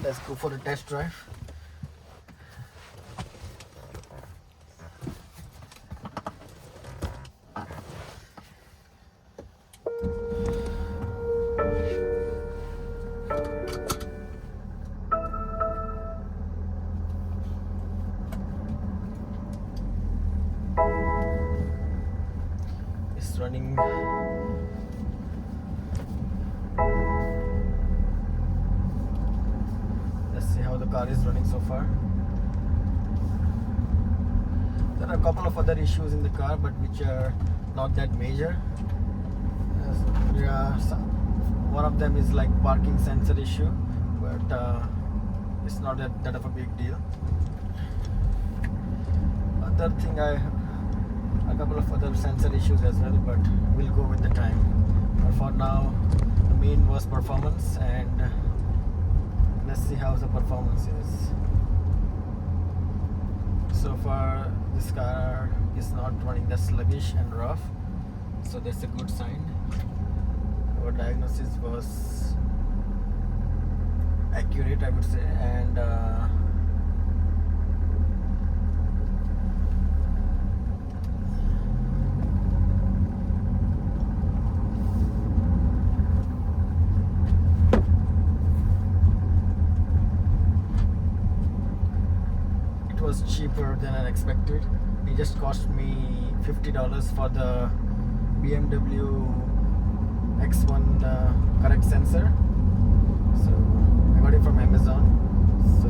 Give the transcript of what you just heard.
Let's go for a test drive. It's running. Let's see how the car is running so far. There are a couple of other issues in the car, but which are not that major. One of them is like parking sensor issue, but it's not that of a big deal. Other thing, a couple of other sensor issues as well, but we'll go with the time. But for now, the main was performance, and let's see how the performance is. So far, this car is not running that sluggish and rough, so that's a good sign. Our diagnosis was accurate, I would say, and it was cheaper than I expected. It just cost me $50 for the BMW X1 correct sensor. So I got it from Amazon. So